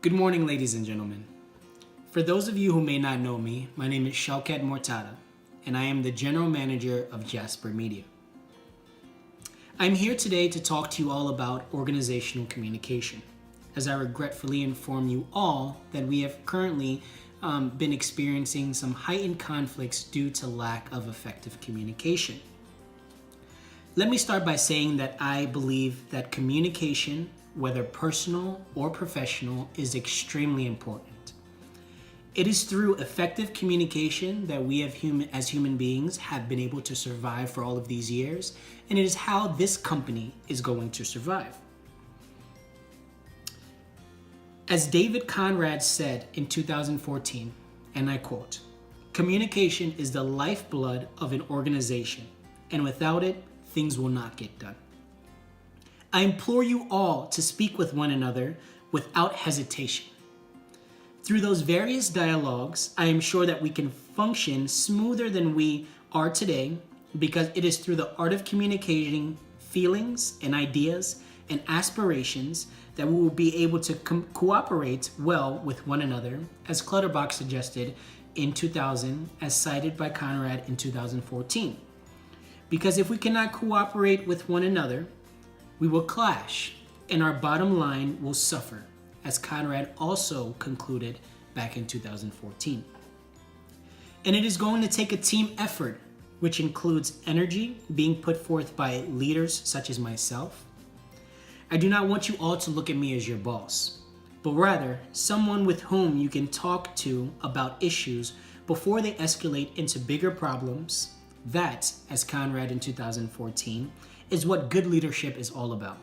Good morning, ladies and gentlemen. For those of you who may not know me, my name is Shaukat Mortada, and I am the General Manager of Jasper Media. I'm here today to talk to you all about organizational communication, as I regretfully inform you all that we have currently been experiencing some heightened conflicts due to lack of effective communication. Let me start by saying that I believe that communication, whether personal or professional, is extremely important. It is through effective communication that we as human beings have been able to survive for all of these years, and it is how this company is going to survive. As David Conrad said in 2014, and I quote, "Communication is the lifeblood of an organization, and without it, things will not get done." I implore you all to speak with one another without hesitation. Through those various dialogues, I am sure that we can function smoother than we are today, because it is through the art of communicating feelings and ideas and aspirations that we will be able to cooperate well with one another, as Clutterbuck suggested in 2000, as cited by Conrad in 2014. Because if we cannot cooperate with one another, we will clash, and our bottom line will suffer, as Conrad also concluded back in 2014. And it is going to take a team effort, which includes energy being put forth by leaders such as myself. I do not want you all to look at me as your boss, but rather someone with whom you can talk to about issues before they escalate into bigger problems. That, as Conrad in 2014, is what good leadership is all about.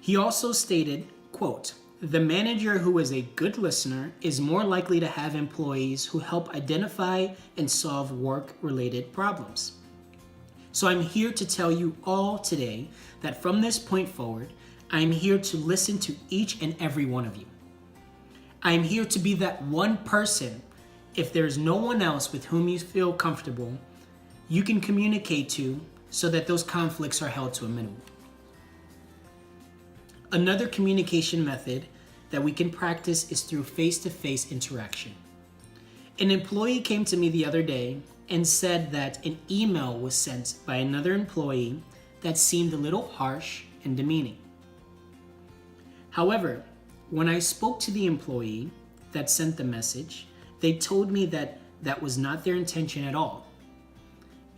He also stated, quote, "The manager who is a good listener is more likely to have employees who help identify and solve work-related problems." So I'm here to tell you all today that from this point forward, I am here to listen to each and every one of you. I am here to be that one person. If there's no one else with whom you feel comfortable, you can communicate to so that those conflicts are held to a minimum. Another communication method that we can practice is through face-to-face interaction. An employee came to me the other day and said that an email was sent by another employee that seemed a little harsh and demeaning. However, when I spoke to the employee that sent the message, they told me that that was not their intention at all.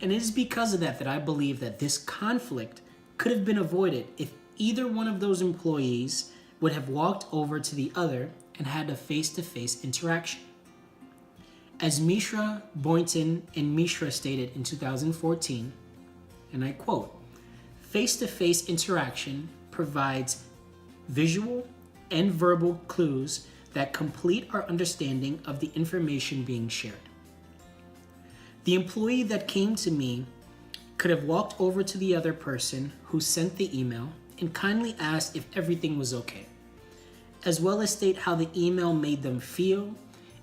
And it is because of that I believe that this conflict could have been avoided if either one of those employees would have walked over to the other and had a face-to-face interaction. As Mishra, Boynton, and Mishra stated in 2014, and I quote, "Face-to-face interaction provides visual and verbal clues that complete our understanding of the information being shared." The employee that came to me could have walked over to the other person who sent the email and kindly asked if everything was okay, as well as state how the email made them feel,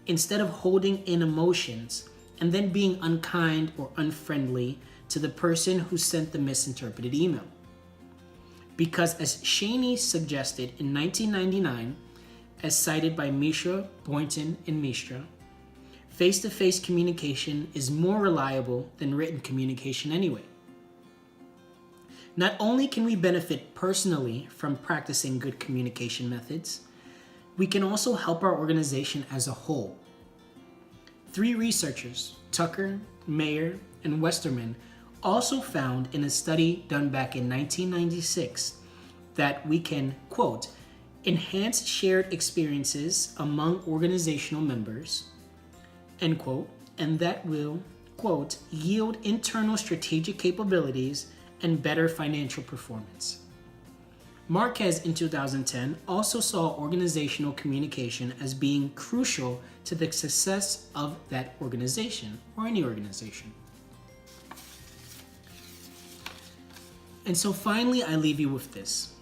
instead of holding in emotions and then being unkind or unfriendly to the person who sent the misinterpreted email. Because as Shaney suggested in 1999, as cited by Mishra, Boynton, and Mishra, face-to-face communication is more reliable than written communication anyway. Not only can we benefit personally from practicing good communication methods, we can also help our organization as a whole. 3 researchers, Tucker, Mayer, and Westerman, also found in a study done back in 1996 that we can, quote, "enhance shared experiences among organizational members," end quote, and that will, quote, "yield internal strategic capabilities and better financial performance." Marquez in 2010 also saw organizational communication as being crucial to the success of that organization or any organization. And so finally, I leave you with this.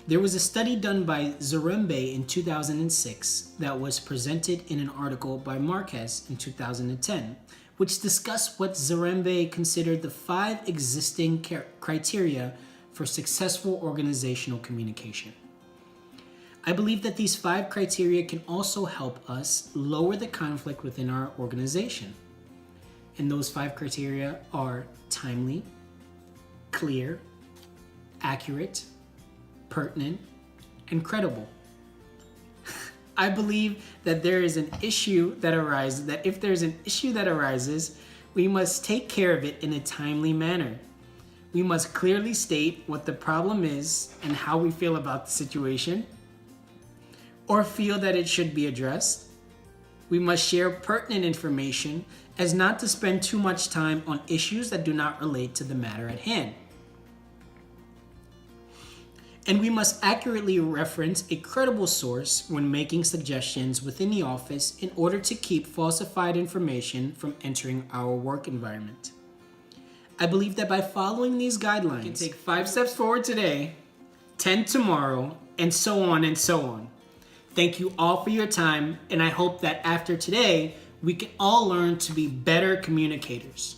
There was a study done by Zarembe in 2006 that was presented in an article by Marquez in 2010, which discussed what Zarembe considered the 5 existing criteria for successful organizational communication. I believe that these 5 criteria can also help us lower the conflict within our organization. And those 5 criteria are timely, clear, accurate, pertinent, and credible. I believe that there is an issue that arises, that if there's an issue that arises, we must take care of it in a timely manner. We must clearly state what the problem is and how we feel about the situation, or feel that it should be addressed. We must share pertinent information as not to spend too much time on issues that do not relate to the matter at hand. And we must accurately reference a credible source when making suggestions within the office in order to keep falsified information from entering our work environment. I believe that by following these guidelines, you can take 5 steps forward today, 10 tomorrow, and so on and so on. Thank you all for your time, and I hope that after today, we can all learn to be better communicators.